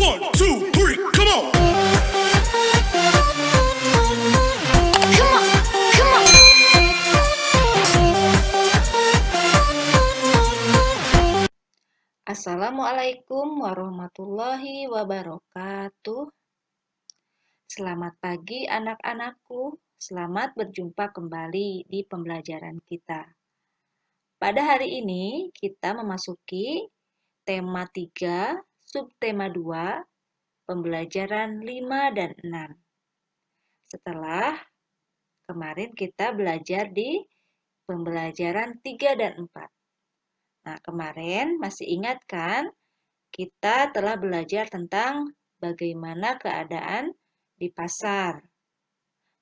1, 2, 3, come on. Assalamualaikum warahmatullahi wabarakatuh. Selamat pagi anak-anakku. Selamat berjumpa kembali di pembelajaran kita. Pada hari ini kita memasuki tema 3, subtema 2, pembelajaran 5 dan 6. Setelah kemarin kita belajar di pembelajaran 3 dan 4. Nah, kemarin masih ingat kan? Kita telah belajar tentang bagaimana keadaan di pasar.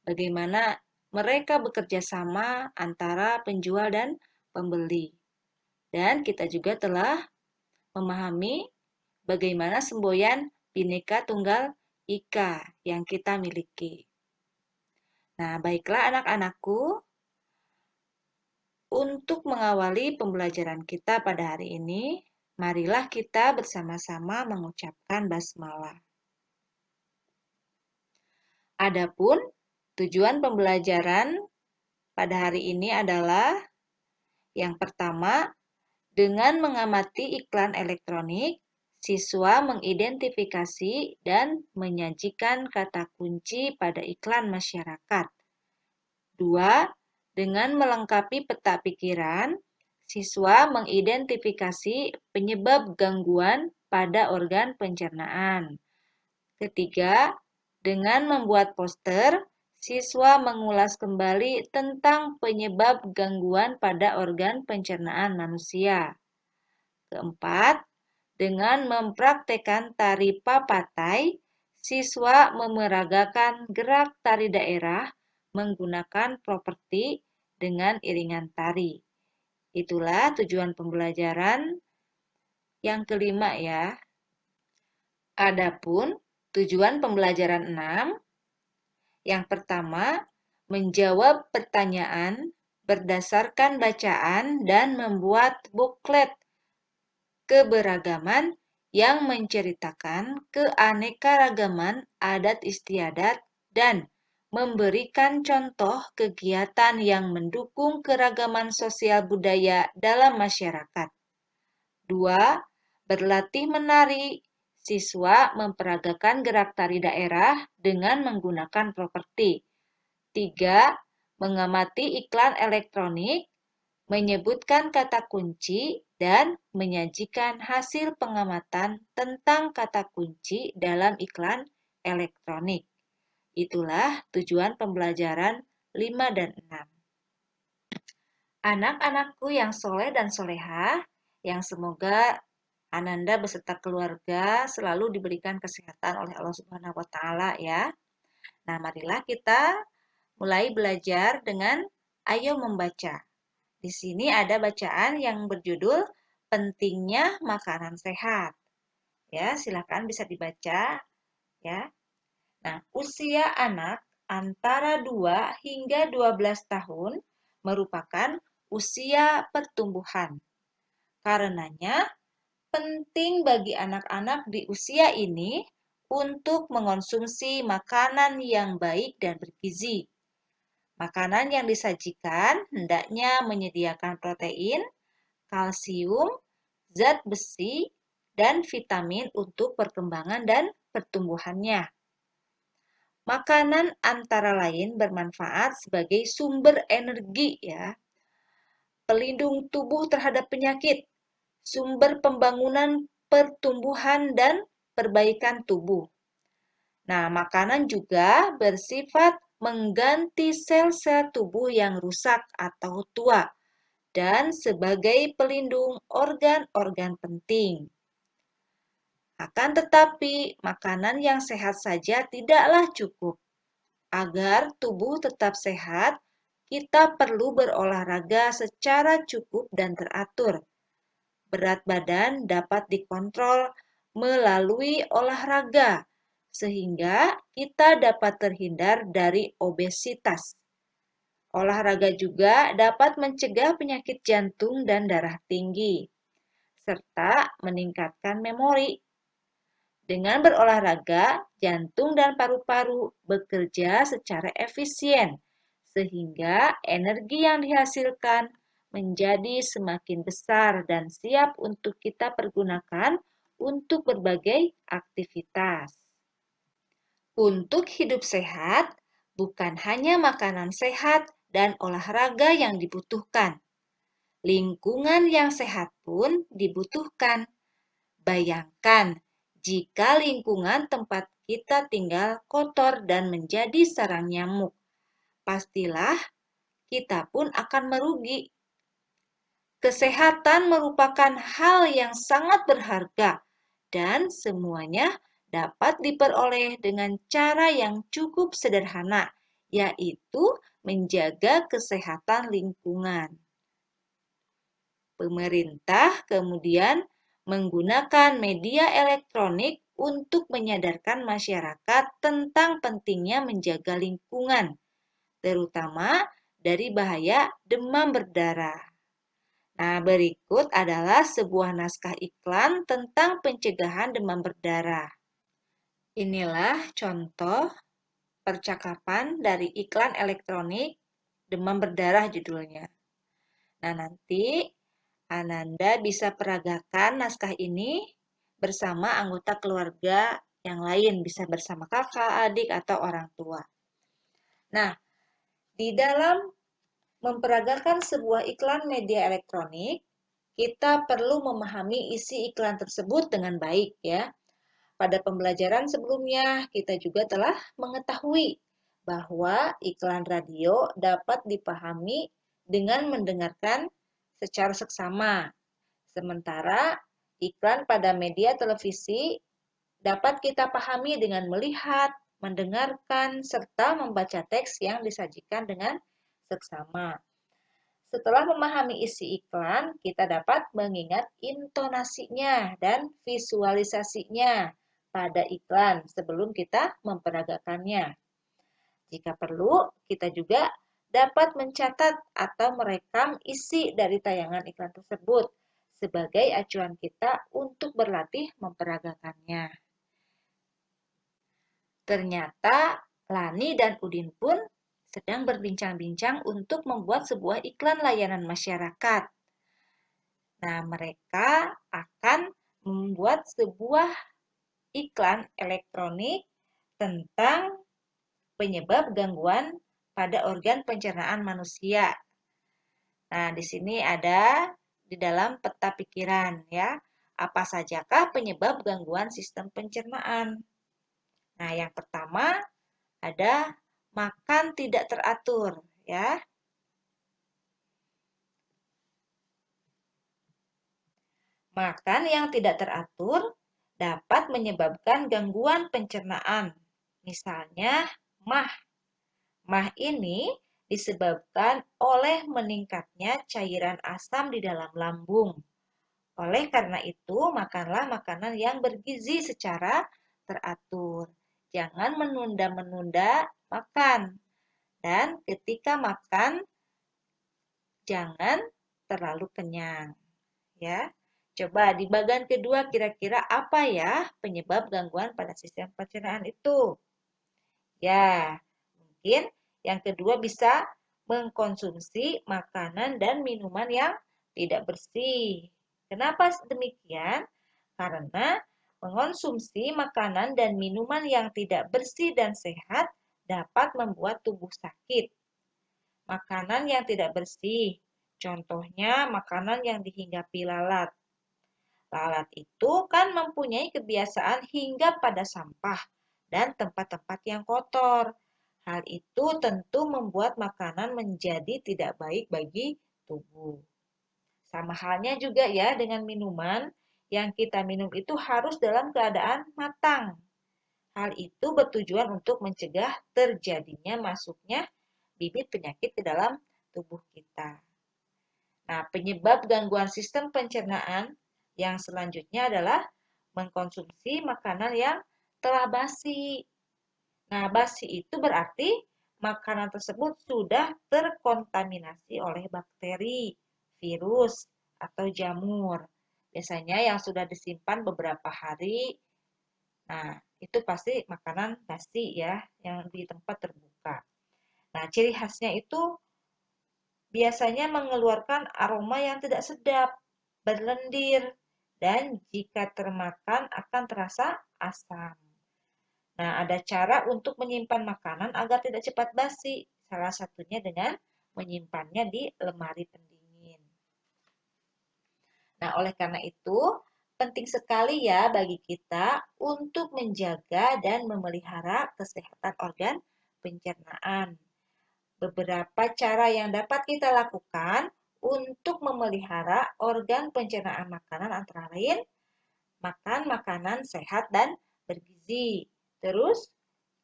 Bagaimana mereka bekerja sama antara penjual dan pembeli. Dan kita juga telah memahami bagaimana semboyan Bhinneka Tunggal Ika yang kita miliki. Nah, baiklah anak-anakku, untuk mengawali pembelajaran kita pada hari ini, marilah kita bersama-sama mengucapkan basmalah. Adapun tujuan pembelajaran pada hari ini adalah yang pertama, dengan mengamati iklan elektronik, siswa mengidentifikasi dan menyajikan kata kunci pada iklan masyarakat. 2. Dengan melengkapi peta pikiran, siswa mengidentifikasi penyebab gangguan pada organ pencernaan. Ketiga, dengan membuat poster, siswa mengulas kembali tentang penyebab gangguan pada organ pencernaan manusia. Keempat, dengan mempraktekkan tari papatai, siswa memeragakan gerak tari daerah menggunakan properti dengan iringan tari. Itulah tujuan pembelajaran yang kelima ya. Adapun tujuan pembelajaran 6, yang pertama, menjawab pertanyaan berdasarkan bacaan dan membuat buklet keberagaman yang menceritakan keanekaragaman adat istiadat dan memberikan contoh kegiatan yang mendukung keragaman sosial budaya dalam masyarakat. 2. Berlatih menari. Siswa memperagakan gerak tari daerah dengan menggunakan properti. 3. Mengamati iklan elektronik, menyebutkan kata kunci, dan menyajikan hasil pengamatan tentang kata kunci dalam iklan elektronik. Itulah tujuan pembelajaran 5 dan 6. Anak-anakku yang soleh dan solehah, yang semoga Ananda beserta keluarga selalu diberikan kesehatan oleh Allah Subhanahu wa Ta'ala ya. Nah, marilah kita mulai belajar dengan ayo membaca. Di sini ada bacaan yang berjudul pentingnya makanan sehat. Ya, silakan bisa dibaca ya. Nah, usia anak antara 2 hingga 12 tahun merupakan usia pertumbuhan. Karenanya, penting bagi anak-anak di usia ini untuk mengonsumsi makanan yang baik dan bergizi. Makanan yang disajikan hendaknya menyediakan protein, kalsium, zat besi, dan vitamin untuk perkembangan dan pertumbuhannya. Makanan antara lain bermanfaat sebagai sumber energi ya, pelindung tubuh terhadap penyakit, sumber pembangunan pertumbuhan dan perbaikan tubuh. Nah, makanan juga bersifat mengganti sel-sel tubuh yang rusak atau tua dan sebagai pelindung organ-organ penting. Akan tetapi, makanan yang sehat saja tidaklah cukup. Agar tubuh tetap sehat, kita perlu berolahraga secara cukup dan teratur. Berat badan dapat dikontrol melalui olahraga, sehingga kita dapat terhindar dari obesitas. Olahraga juga dapat mencegah penyakit jantung dan darah tinggi, serta meningkatkan memori. Dengan berolahraga, jantung dan paru-paru bekerja secara efisien, sehingga energi yang dihasilkan menjadi semakin besar dan siap untuk kita pergunakan untuk berbagai aktivitas. Untuk hidup sehat, bukan hanya makanan sehat dan olahraga yang dibutuhkan. Lingkungan yang sehat pun dibutuhkan. Bayangkan jika lingkungan tempat kita tinggal kotor dan menjadi sarang nyamuk, pastilah kita pun akan merugi. Kesehatan merupakan hal yang sangat berharga dan semuanya dapat diperoleh dengan cara yang cukup sederhana, yaitu menjaga kesehatan lingkungan. Pemerintah kemudian menggunakan media elektronik untuk menyadarkan masyarakat tentang pentingnya menjaga lingkungan, terutama dari bahaya demam berdarah. Nah, berikut adalah sebuah naskah iklan tentang pencegahan demam berdarah. Inilah contoh percakapan dari iklan elektronik demam berdarah judulnya. Nah, nanti Ananda bisa peragakan naskah ini bersama anggota keluarga yang lain, bisa bersama kakak, adik, atau orang tua. Nah, di dalam memperagakan sebuah iklan media elektronik, kita perlu memahami isi iklan tersebut dengan baik ya. Pada pembelajaran sebelumnya, kita juga telah mengetahui bahwa iklan radio dapat dipahami dengan mendengarkan secara seksama. Sementara iklan pada media televisi dapat kita pahami dengan melihat, mendengarkan, serta membaca teks yang disajikan dengan seksama. Setelah memahami isi iklan, kita dapat mengingat intonasinya dan visualisasinya pada iklan sebelum kita memperagakannya. Jika perlu, kita juga dapat mencatat atau merekam isi dari tayangan iklan tersebut sebagai acuan kita untuk berlatih memperagakannya. Ternyata Lani dan Udin pun sedang berbincang-bincang untuk membuat sebuah iklan layanan masyarakat. Nah, mereka akan membuat sebuah iklan elektronik tentang penyebab gangguan pada organ pencernaan manusia. Nah, di sini ada di dalam peta pikiran ya. Apa sajakah penyebab gangguan sistem pencernaan? Nah, yang pertama ada makan tidak teratur ya. Makan yang tidak teratur dapat menyebabkan gangguan pencernaan. Misalnya MAH. MAH ini disebabkan oleh meningkatnya cairan asam di dalam lambung. Oleh karena itu, makanlah makanan yang bergizi secara teratur. Jangan menunda-menunda makan. Dan ketika makan, jangan terlalu kenyang. Ya, coba di bagian kedua kira-kira apa ya penyebab gangguan pada sistem pencernaan itu? Ya, mungkin yang kedua bisa mengkonsumsi makanan dan minuman yang tidak bersih. Kenapa demikian? Karena mengonsumsi makanan dan minuman yang tidak bersih dan sehat dapat membuat tubuh sakit. Makanan yang tidak bersih, contohnya makanan yang dihinggapi lalat. Lalat itu kan mempunyai kebiasaan hinggap pada sampah dan tempat-tempat yang kotor. Hal itu tentu membuat makanan menjadi tidak baik bagi tubuh. Sama halnya juga ya dengan minuman, yang kita minum itu harus dalam keadaan matang. Hal itu bertujuan untuk mencegah terjadinya masuknya bibit penyakit ke dalam tubuh kita. Nah, penyebab gangguan sistem pencernaan yang selanjutnya adalah mengkonsumsi makanan yang telah basi. Nah, basi itu berarti makanan tersebut sudah terkontaminasi oleh bakteri, virus, atau jamur. Biasanya yang sudah disimpan beberapa hari Nah, itu pasti makanan basi ya, yang di tempat terbuka. Nah, ciri khasnya itu biasanya mengeluarkan aroma yang tidak sedap, berlendir, dan jika termakan akan terasa asam. Nah, ada cara untuk menyimpan makanan agar tidak cepat basi. Salah satunya dengan menyimpannya di lemari pendingin. Nah, oleh karena itu, penting sekali ya bagi kita untuk menjaga dan memelihara kesehatan organ pencernaan. Beberapa cara yang dapat kita lakukan untuk memelihara organ pencernaan makanan antara lain makan makanan sehat dan bergizi. Terus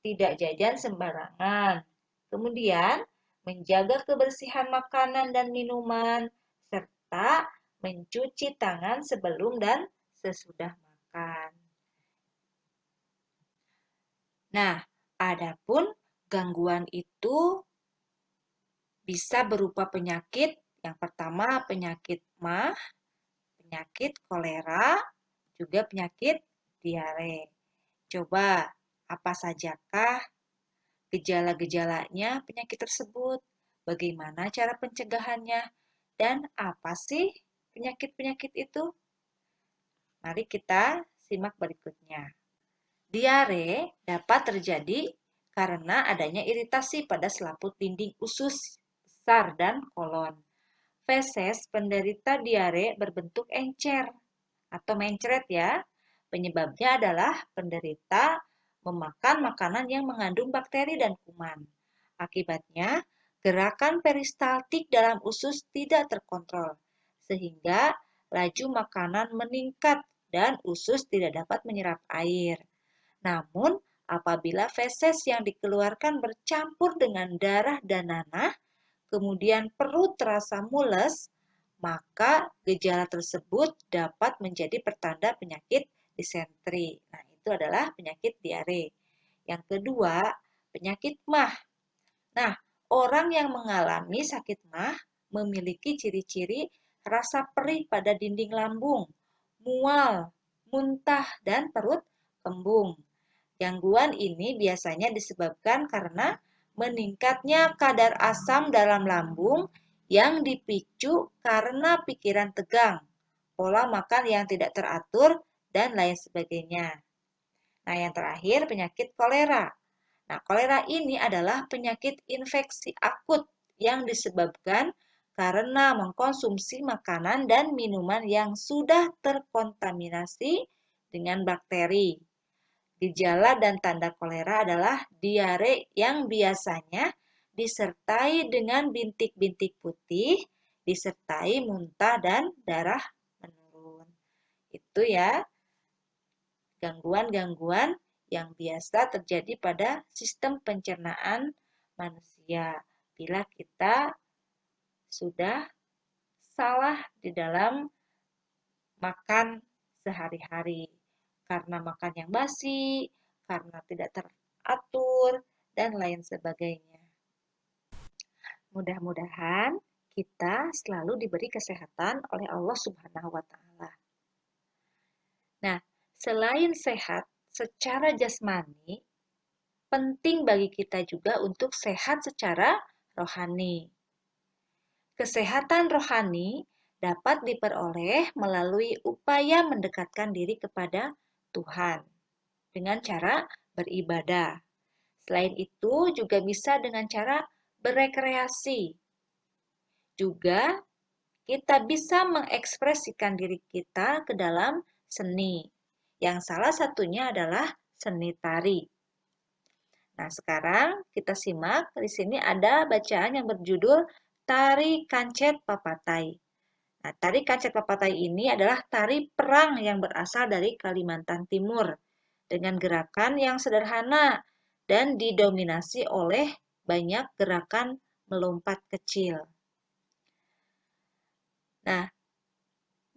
tidak jajan sembarangan. Kemudian menjaga kebersihan makanan dan minuman serta mencuci tangan sebelum dan sesudah makan. Nah, adapun gangguan itu bisa berupa penyakit. Yang pertama penyakit MAH, penyakit kolera, juga penyakit diare. Coba, apa sajakah gejala-gejalanya penyakit tersebut? Bagaimana cara pencegahannya? Dan apa sih penyakit-penyakit itu? Mari kita simak berikutnya. Diare dapat terjadi karena adanya iritasi pada selaput dinding usus besar dan kolon. Feses penderita diare berbentuk encer atau mencret ya. Penyebabnya adalah penderita memakan makanan yang mengandung bakteri dan kuman. Akibatnya, gerakan peristaltik dalam usus tidak terkontrol, sehingga laju makanan meningkat dan usus tidak dapat menyerap air. Namun, apabila feses yang dikeluarkan bercampur dengan darah dan nanah, kemudian perut terasa mules, maka gejala tersebut dapat menjadi pertanda penyakit disentri. Nah, itu adalah penyakit diare. Yang kedua, penyakit MAH. Nah, orang yang mengalami sakit MAH memiliki ciri-ciri rasa perih pada dinding lambung, mual, muntah, dan perut kembung. Gangguan ini biasanya disebabkan karena meningkatnya kadar asam dalam lambung yang dipicu karena pikiran tegang, pola makan yang tidak teratur, dan lain sebagainya. Nah, yang terakhir penyakit kolera. Nah, kolera ini adalah penyakit infeksi akut yang disebabkan karena mengkonsumsi makanan dan minuman yang sudah terkontaminasi dengan bakteri. Gejala dan tanda kolera adalah diare yang biasanya disertai dengan bintik-bintik putih, disertai muntah dan darah menurun. Itu ya, gangguan-gangguan yang biasa terjadi pada sistem pencernaan manusia bila kita sudah salah di dalam makan sehari-hari. Karena makan yang basi, karena tidak teratur, dan lain sebagainya. Mudah-mudahan kita selalu diberi kesehatan oleh Allah Subhanahu wa Ta'ala. Nah, selain sehat secara jasmani, penting bagi kita juga untuk sehat secara rohani. Kesehatan rohani dapat diperoleh melalui upaya mendekatkan diri kepada Tuhan dengan cara beribadah. Selain itu juga bisa dengan cara berekreasi. Juga kita bisa mengekspresikan diri kita ke dalam seni, yang salah satunya adalah seni tari. Nah, sekarang kita simak, di sini ada bacaan yang berjudul Tari Kancet Papatai. Nah, tari Kancet Papatai ini adalah tari perang yang berasal dari Kalimantan Timur dengan gerakan yang sederhana dan didominasi oleh banyak gerakan melompat kecil. Nah,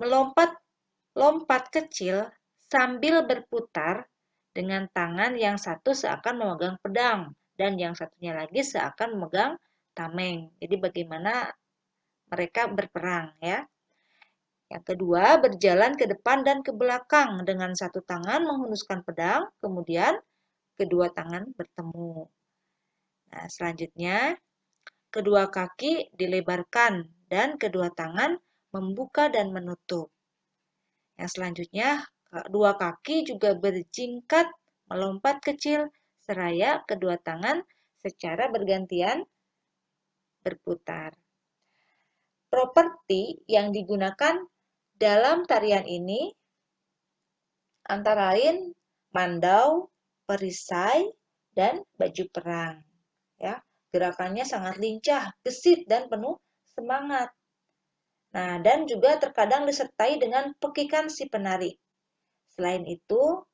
melompat kecil sambil berputar dengan tangan yang satu seakan memegang pedang dan yang satunya lagi seakan memegang tameng. Jadi bagaimana mereka berperang ya. Yang kedua, berjalan ke depan dan ke belakang dengan satu tangan menghunuskan pedang, kemudian kedua tangan bertemu. Nah, selanjutnya, kedua kaki dilebarkan dan kedua tangan membuka dan menutup. Yang selanjutnya, dua kaki juga berjingkat melompat kecil seraya kedua tangan secara bergantian berputar. Properti yang digunakan dalam tarian ini antara lain mandau, perisai, dan baju perang. Ya, gerakannya sangat lincah, gesit, dan penuh semangat. Nah, dan juga terkadang disertai dengan pekikan si penari. Selain itu,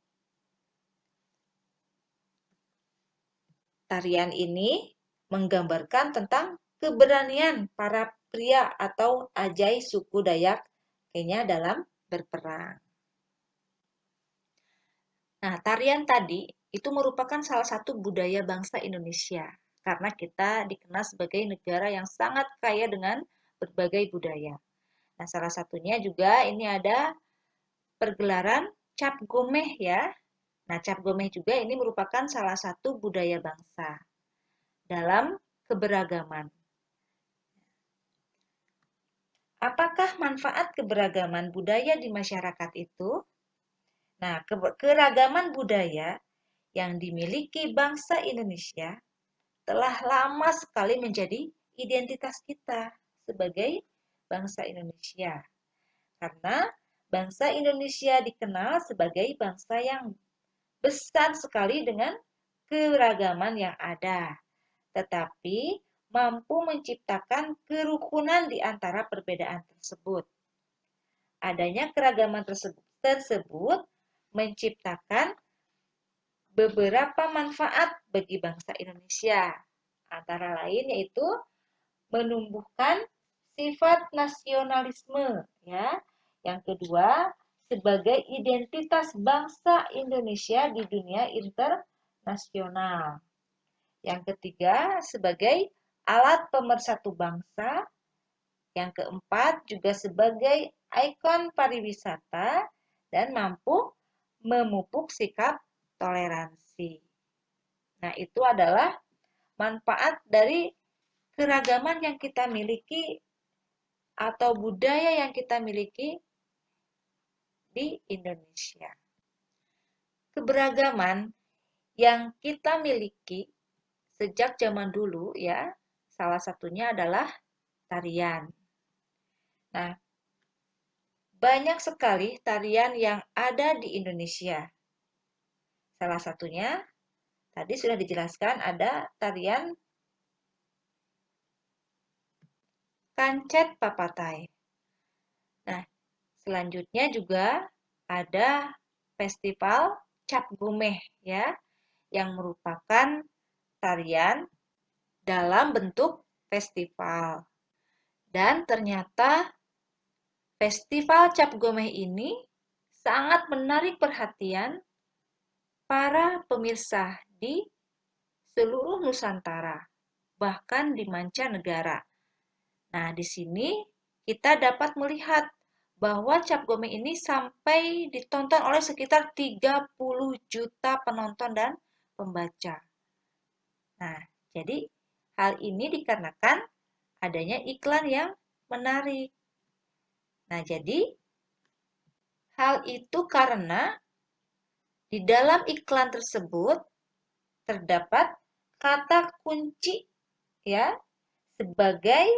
tarian ini menggambarkan tentang keberanian para pria atau ajai suku Dayak Kenya dalam berperang. Nah, tarian tadi itu merupakan salah satu budaya bangsa Indonesia karena kita dikenal sebagai negara yang sangat kaya dengan berbagai budaya. Nah, salah satunya juga ini ada pergelaran Cap Gomeh ya. Nah, Cap Gomeh juga ini merupakan salah satu budaya bangsa dalam keberagaman. Apakah manfaat keberagaman budaya di masyarakat itu? Nah, keragaman budaya yang dimiliki bangsa Indonesia telah lama sekali menjadi identitas kita sebagai bangsa Indonesia. Karena bangsa Indonesia dikenal sebagai bangsa yang besar sekali dengan keragaman yang ada, tetapi mampu menciptakan kerukunan di antara perbedaan tersebut. Adanya keragaman tersebut menciptakan beberapa manfaat bagi bangsa Indonesia. Antara lain yaitu menumbuhkan sifat nasionalisme ya. Yang kedua, sebagai identitas bangsa Indonesia di dunia internasional. Yang ketiga, sebagai alat pemersatu bangsa. Yang keempat, juga sebagai ikon pariwisata dan mampu memupuk sikap toleransi. Nah, itu adalah manfaat dari keragaman yang kita miliki atau budaya yang kita miliki di Indonesia. Keberagaman yang kita miliki sejak zaman dulu ya, salah satunya adalah tarian. Nah, banyak sekali tarian yang ada di Indonesia. Salah satunya tadi sudah dijelaskan ada tarian Kancet Papatai. Nah, selanjutnya juga ada festival Cap Gomeh ya, yang merupakan tarian dalam bentuk festival. Dan ternyata festival Cap Gomeh ini sangat menarik perhatian para pemirsa di seluruh Nusantara, bahkan di mancanegara. Nah, di sini kita dapat melihat bahwa Cap Gomeh ini sampai ditonton oleh sekitar 30 juta penonton dan pembaca. Nah, jadi hal ini dikarenakan adanya iklan yang menarik. Nah, jadi hal itu karena di dalam iklan tersebut terdapat kata kunci ya sebagai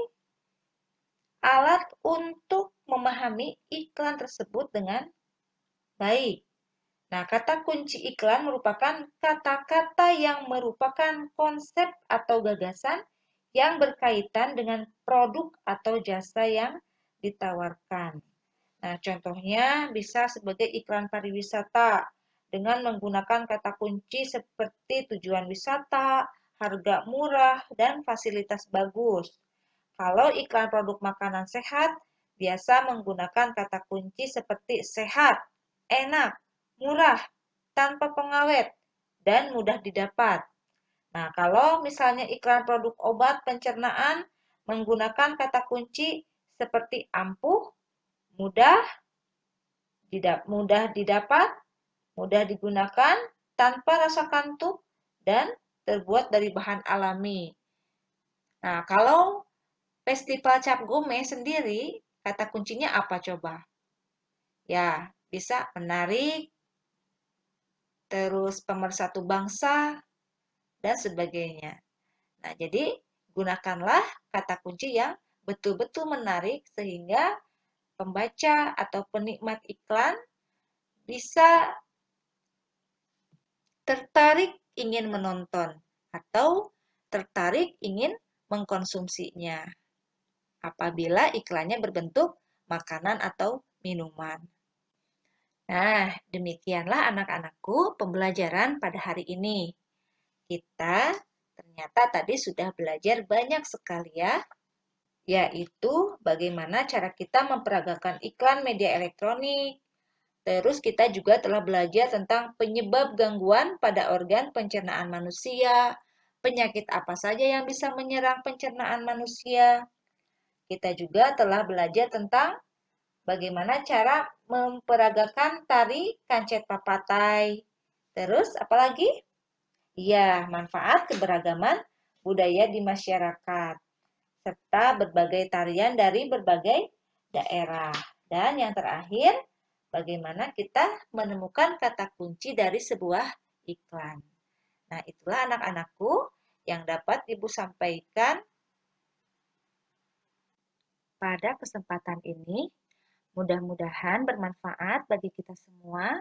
alat untuk memahami iklan tersebut dengan baik. Nah, kata kunci iklan merupakan kata-kata yang merupakan konsep atau gagasan yang berkaitan dengan produk atau jasa yang ditawarkan. Nah, contohnya bisa sebagai iklan pariwisata dengan menggunakan kata kunci seperti tujuan wisata, harga murah, dan fasilitas bagus. Kalau iklan produk makanan sehat, biasa menggunakan kata kunci seperti sehat, enak, murah, tanpa pengawet, dan mudah didapat. Nah, kalau misalnya iklan produk obat pencernaan menggunakan kata kunci seperti ampuh, mudah didapat, mudah digunakan, tanpa rasa kantuk, dan terbuat dari bahan alami. Nah, kalau Festival Cap Gome sendiri, kata kuncinya apa coba? Ya, bisa menarik, terus pemersatu bangsa, dan sebagainya. Nah, jadi gunakanlah kata kunci yang betul-betul menarik sehingga pembaca atau penikmat iklan bisa tertarik ingin menonton atau tertarik ingin mengkonsumsinya apabila iklannya berbentuk makanan atau minuman. Nah, demikianlah anak-anakku pembelajaran pada hari ini. Kita ternyata tadi sudah belajar banyak sekali ya, yaitu bagaimana cara kita memperagakan iklan media elektronik. Terus kita juga telah belajar tentang penyebab gangguan pada organ pencernaan manusia, penyakit apa saja yang bisa menyerang pencernaan manusia. Kita juga telah belajar tentang bagaimana cara memperagakan tari kancet papatai. Terus apalagi? Ya, manfaat keberagaman budaya di masyarakat serta berbagai tarian dari berbagai daerah. Dan yang terakhir, bagaimana kita menemukan kata kunci dari sebuah iklan. Nah, itulah anak-anakku yang dapat Ibu sampaikan pada kesempatan ini. Mudah-mudahan bermanfaat bagi kita semua.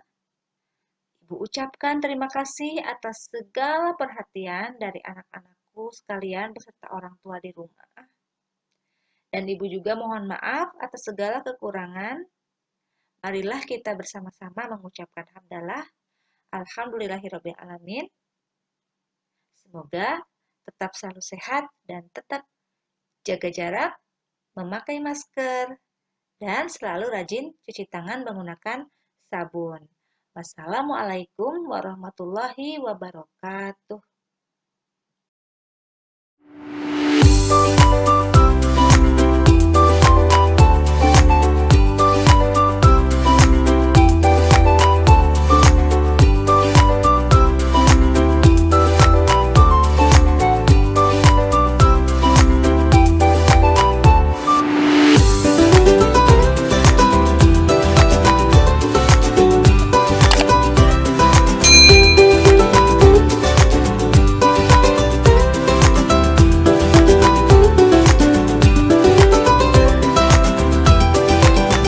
Ibu ucapkan terima kasih atas segala perhatian dari anak-anakku sekalian beserta orang tua di rumah. Dan Ibu juga mohon maaf atas segala kekurangan. Marilah kita bersama-sama mengucapkan hamdalah. Alhamdulillahirabbil alamin. Semoga tetap selalu sehat dan tetap jaga jarak, memakai masker, dan selalu rajin cuci tangan menggunakan sabun. Wassalamualaikum warahmatullahi wabarakatuh.